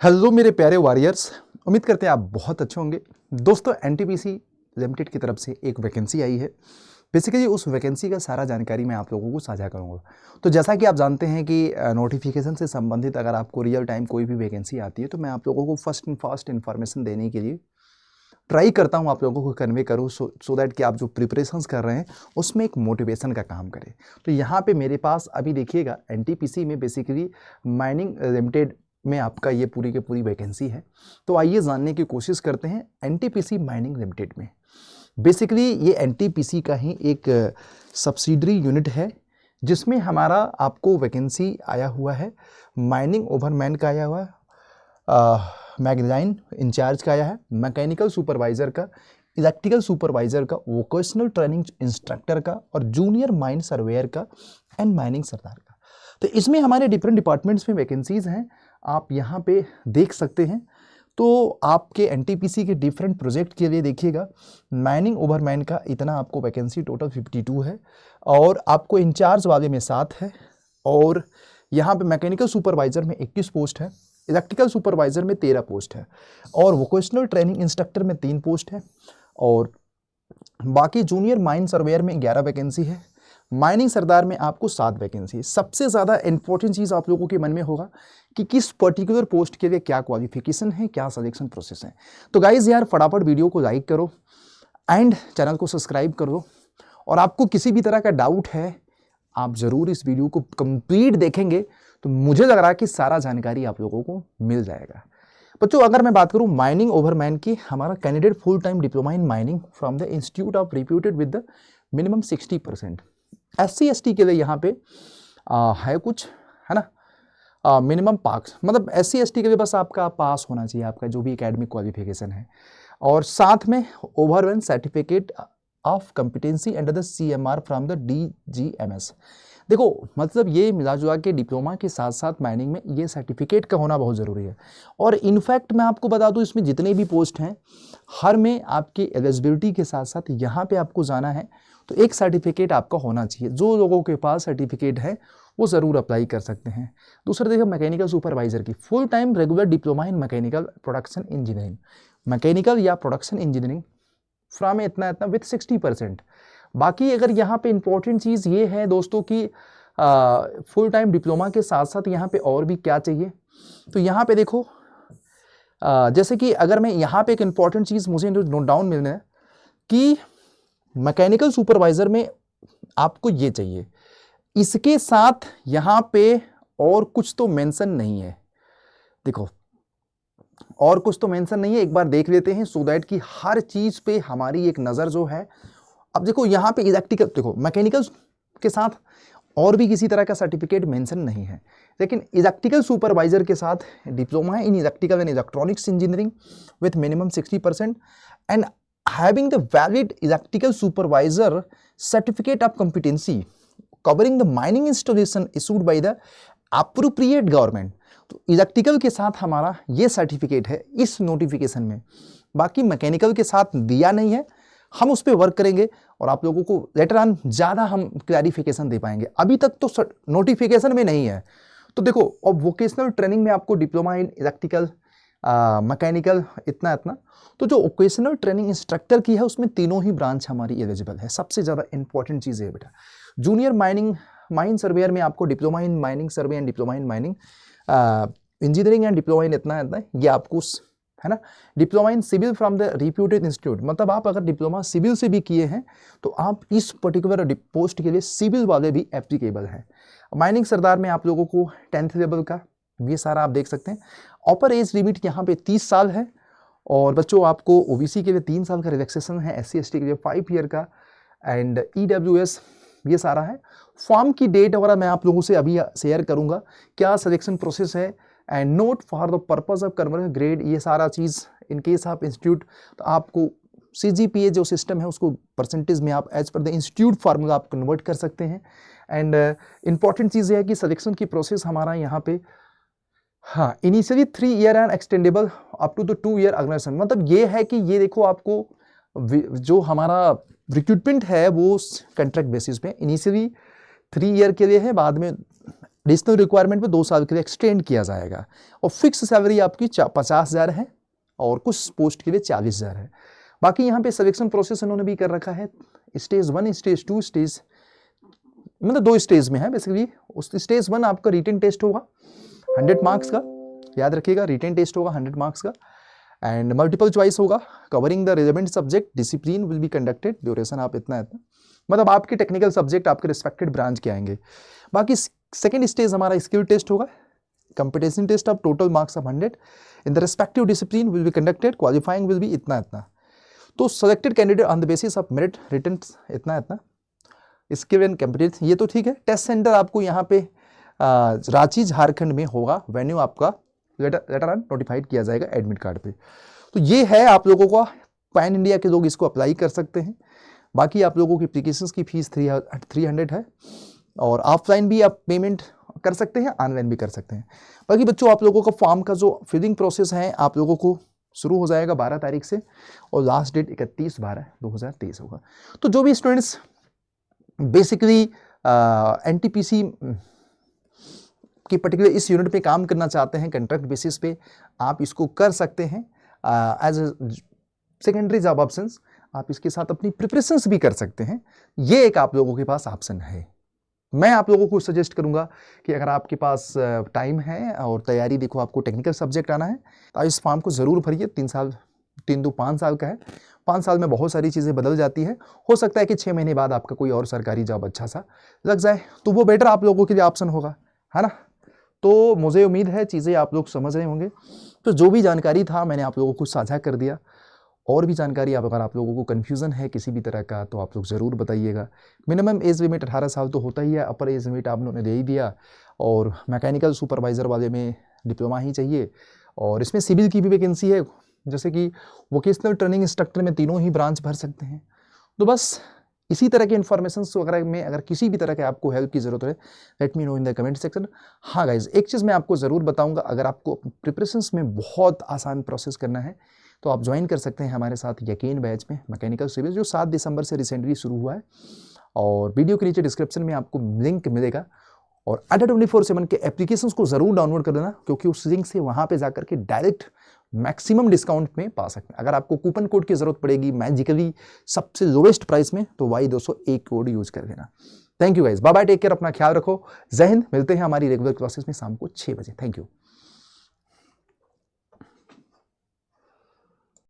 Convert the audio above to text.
Hello मेरे प्यारे warriors, उम्मीद करते हैं आप बहुत अच्छे होंगे। दोस्तों, एनटीपीसी लिमिटेड की तरफ से एक वैकेंसी आई है। बेसिकली उस वैकेंसी का सारा जानकारी मैं आप लोगों को साझा करूंगा। तो जैसा कि आप जानते हैं कि नोटिफिकेशन से संबंधित अगर आपको रियल टाइम कोई भी वैकेंसी आती है तो मैं आप लोगों को फर्स्ट एंड फास्ट इन्फॉर्मेशन देने के लिए ट्राई करता हूं, आप लोगों को कन्वे करूं सो दैट कि आप जो प्रिपरेशंस कर रहे हैं उसमें एक मोटिवेशन का काम करें। तो यहाँ पे मेरे पास अभी देखिएगा एनटीपीसी में बेसिकली माइनिंग लिमिटेड में आपका ये पूरी की पूरी वैकेंसी है। तो आइए जानने की कोशिश करते हैं एनटीपीसी माइनिंग लिमिटेड में। बेसिकली ये एनटीपीसी का ही एक सब्सिडरी यूनिट है जिसमें हमारा आपको वैकेंसी आया हुआ है। माइनिंग ओवरमैन का आया हुआ है, मैगजाइन इंचार्ज का आया है, मैकेनिकल सुपरवाइज़र का, इलेक्ट्रिकल सुपरवाइज़र का, वोकेशनल ट्रेनिंग इंस्ट्रक्टर का और जूनियर माइन सर्वेयर का एंड माइनिंग सरदार का। तो इसमें हमारे डिफरेंट डिपार्टमेंट्स में वैकेंसीज़ हैं, आप यहाँ पे देख सकते हैं। तो आपके एनटीपीसी के डिफरेंट प्रोजेक्ट के लिए देखिएगा, माइनिंग ओवरमैन का इतना आपको वैकेंसी टोटल 52 है और आपको इंचार्ज वाले में 7 है और यहाँ पे मैकेनिकल सुपरवाइज़र में 21 पोस्ट है, इलेक्ट्रिकल सुपरवाइज़र में 13 पोस्ट है और वोकेशनल ट्रेनिंग इंस्ट्रक्टर में 3 पोस्ट है और बाकी जूनियर माइन सर्वेयर में 11 वैकेंसी है। माइनिंग सरदार में आपको 7 वैकेंसी। सबसे ज़्यादा इंपॉर्टेंट चीज़ आप लोगों के मन में होगा कि किस पर्टिकुलर पोस्ट के लिए क्या क्वालिफिकेशन है, क्या सिलेक्शन प्रोसेस है। तो गाइज यार फटाफट वीडियो को लाइक करो एंड चैनल को सब्सक्राइब कर दो और आपको किसी भी तरह का डाउट है आप ज़रूर इस वीडियो को कंप्लीट देखेंगे तो मुझे लग रहा है कि सारा जानकारी आप लोगों को मिल जाएगा। बच्चों, अगर मैं बात करूं माइनिंग ओवरमैन की, हमारा candidate full time diploma in mining from the institute of reputed with the minimum 60%। SC ST के लिए यहाँ पे है कुछ, है ना, मिनिमम पास, मतलब SC ST के लिए बस आपका पास होना चाहिए, आपका जो भी एकेडमिक क्वालिफिकेशन है और साथ में overall certificate of competency under the CMR from the DGMS। देखो, मतलब ये मिला जुला के डिप्लोमा के साथ साथ माइनिंग में ये सर्टिफिकेट का होना बहुत ज़रूरी है। और इनफैक्ट मैं आपको बता दूं, इसमें जितने भी पोस्ट हैं हर में आपकी एलिजिबिलिटी के साथ साथ यहाँ पे आपको जाना है तो एक सर्टिफिकेट आपका होना चाहिए। जो लोगों के पास सर्टिफिकेट है वो ज़रूर अप्लाई कर सकते हैं। दूसरा देखो, मैकेनिकल सुपरवाइज़र की full time regular diploma in mechanical production engineering, mechanical या प्रोडक्शन इंजीनियरिंग फ्रॉम इतना विथ 60%। बाकी अगर यहाँ पे इंपॉर्टेंट चीज़ ये है दोस्तों कि फुल टाइम डिप्लोमा के साथ साथ यहाँ पे और भी क्या चाहिए। तो यहाँ पे देखो, जैसे कि अगर मैं यहाँ पे एक इंपॉर्टेंट चीज़ मुझे नोट डाउन मिलना है कि मैकेनिकल सुपरवाइज़र में आपको ये चाहिए, इसके साथ यहाँ पे और कुछ तो मेंशन नहीं है। देखो, और कुछ तो मेंशन नहीं है, एक बार देख लेते हैं सो दैट कि हर चीज़ पे हमारी एक नज़र जो है। अब देखो यहाँ पे इलेक्ट्रिकल, देखो मैकेनिकल के साथ और भी किसी तरह का सर्टिफिकेट मेंशन नहीं है, लेकिन इलेक्ट्रिकल सुपरवाइज़र के साथ diploma in electrical and electronics engineering with minimum 60% and having the valid electrical supervisor certificate of competency covering the mining installation issued by the appropriate government. तो इलेक्ट्रिकल के साथ हमारा ये सर्टिफिकेट है इस नोटिफिकेशन में, बाकी मैकेनिकल के साथ दिया नहीं है। हम उस पर वर्क करेंगे और आप लोगों को लेटर ऑन ज़्यादा हम क्लैरिफिकेशन दे पाएंगे, अभी तक तो नोटिफिकेशन में नहीं है। तो देखो, और वोकेशनल ट्रेनिंग में आपको डिप्लोमा इन इलेक्ट्रिकल मैकेनिकल इतना, तो जो वोकेशनल ट्रेनिंग इंस्ट्रक्टर की है उसमें तीनों ही ब्रांच हमारी एलिजिबल है। सबसे ज़्यादा इंपॉर्टेंट चीज़ है बेटा, जूनियर माइन सर्वेयर में आपको diploma in mining survey and diploma in mining engineering and diploma in इतना ये आपको, है ना। Diploma in civil from the reputed institute, मतलब आप अगर डिप्लोमा सिविल से भी किए हैं तो आप इस पर्टिकुलर पोस्ट के लिए सिविल वाले भी एप्लीकेबल हैं। माइनिंग सरदार में आप लोगों को 10th लेवल का ये सारा आप देख सकते हैं। अपर एज लिमिट यहाँ पे 30 साल है और बच्चों आपको OBC के लिए 3 साल का रिलैक्सेशन है, SC ST के लिए 5 ईयर का एंड EWS ये सारा है। फॉर्म की डेट वगैरह मैं आप लोगों से अभी शेयर करूंगा, क्या सिलेक्शन प्रोसेस है and note for the purpose of conversion grade, ये सारा चीज़ इन केस ऑफ इंस्टीट्यूट। तो आपको CGPA जो सिस्टम है उसको परसेंटेज में आप as per the institute formula आप कन्वर्ट कर सकते हैं। एंड इंपॉर्टेंट चीज़ है कि सिलेक्शन की प्रोसेस हमारा यहाँ पे, हाँ, initially 3 year and extendable up to the 2 year organisation. मतलब ये है कि ये देखो, आपको जो हमारा रिक्रूटमेंट है वो कॉन्ट्रैक्ट बेसिस पे इनिशियली 3 ईयर के लिए है, बाद में एडिशनल रिक्वायरमेंट पे 2 साल के लिए एक्सटेंड किया जाएगा। और फिक्स सैलरी आपकी 50,000 है और कुछ पोस्ट के लिए 40,000 है। बाकी यहाँ पे सिलेक्शन प्रोसेस उन्होंने भी कर रखा है, स्टेज 1, स्टेज 2, स्टेज मतलब 2 स्टेज में है बेसिकली। उस स्टेज 1 आपका रिटन टेस्ट होगा 100 मार्क्स का, याद रखिएगा रिटन टेस्ट होगा 100 मार्क्स का, एंड मल्टीपल चॉइस होगा covering the relevant subject, discipline will be conducted, duration आप इतना मतलब आपके टेक्निकल सब्जेक्ट आपके रिस्पेक्टेड ब्रांच के आएंगे। बाकी सेकेंड स्टेज हमारा स्किल टेस्ट होगा, competition test of total marks of 100 in the respective discipline will be conducted, qualifying will be इतना। तो selected candidate on the basis of merit written इतना skill and competence, ये तो ठीक है। Test centre आपको यहाँ पे रांची झारखंड में होगा, वेन्यू आपका लेटर ऑन नोटिफाइड किया जाएगा एडमिट कार्ड पे। तो ये है आप लोगों का, पैन इंडिया के लोग इसको अप्लाई कर सकते हैं। बाकी आप लोगों की एप्लीकेशंस की फीस 300 है, और ऑफलाइन भी आप पेमेंट कर सकते हैं, ऑनलाइन भी कर सकते हैं। बाकी बच्चों आप लोगों का फॉर्म का जो फिलिंग प्रोसेस है आप लोगों को शुरू हो जाएगा 12 तारीख से, और लास्ट डेट 31/12/2023 होगा। तो जो भी स्टूडेंट्स बेसिकली एनटीपीसी कि पर्टिकुलर इस यूनिट पे काम करना चाहते हैं कॉन्ट्रैक्ट बेसिस पे, आप इसको कर सकते हैं as a secondary job options. आप इसके साथ अपनी प्रिपरेशंस भी कर सकते हैं, ये एक आप लोगों के पास ऑप्शन है। मैं आप लोगों को सजेस्ट करूंगा कि अगर आपके पास टाइम है और तैयारी, देखो आपको टेक्निकल सब्जेक्ट आना है तो इस फॉर्म को ज़रूर भरिए। 3 2 5 साल का है, 5 साल में बहुत सारी चीज़ें बदल जाती है। हो सकता है कि 6 महीने बाद आपका कोई और सरकारी जॉब अच्छा सा लग जाए, तो वो बेटर आप लोगों के लिए ऑप्शन होगा, है ना। तो मुझे उम्मीद है चीज़ें आप लोग समझ रहे होंगे। तो जो भी जानकारी था मैंने आप लोगों को साझा कर दिया। और भी जानकारी अगर आप लोगों को कन्फ्यूज़न है किसी भी तरह का तो आप लोग ज़रूर बताइएगा। मिनिमम एज लिमिट 18 साल तो होता ही है, अपर एज लिमिट आप लोगों ने दे ही दिया, और मैकेनिकल सुपरवाइज़र वाले में डिप्लोमा ही चाहिए। और इसमें सिविल की भी वैकेंसी है, जैसे कि वोकेशनल ट्रेनिंग इंस्ट्रक्टर में तीनों ही ब्रांच भर सकते हैं। तो बस इसी तरह के इन्फॉर्मेशन वगैरह में अगर किसी भी तरह के आपको हेल्प की ज़रूरत है, let me know in the comment section. हाँ गाइज, एक चीज़ मैं आपको ज़रूर बताऊंगा, अगर आपको प्रिपरेशंस में बहुत आसान प्रोसेस करना है तो आप ज्वाइन कर सकते हैं हमारे साथ यकीन बैच में मैकेनिकल सिविल, जो 7 दिसंबर से रिसेंटली शुरू हुआ है। और वीडियो के नीचे डिस्क्रिप्शन में आपको लिंक मिलेगा, और अड्डा 24/7 के एप्लीकेशंस को ज़रूर डाउनलोड कर देना, क्योंकि उस लिंक से वहाँ पे जाकर के डायरेक्ट मैक्सिमम डिस्काउंट में पा सकते हैं। अगर आपको कूपन कोड की ज़रूरत पड़ेगी मैजिकली सबसे लोवेस्ट प्राइस में, तो Y201 कोड यूज़ कर देना। Thank you guys, bye bye, take care, अपना ख्याल रखो, जय हिंद। मिलते हैं हमारी रेगुलर क्लासेस में शाम को 6 बजे। Thank you.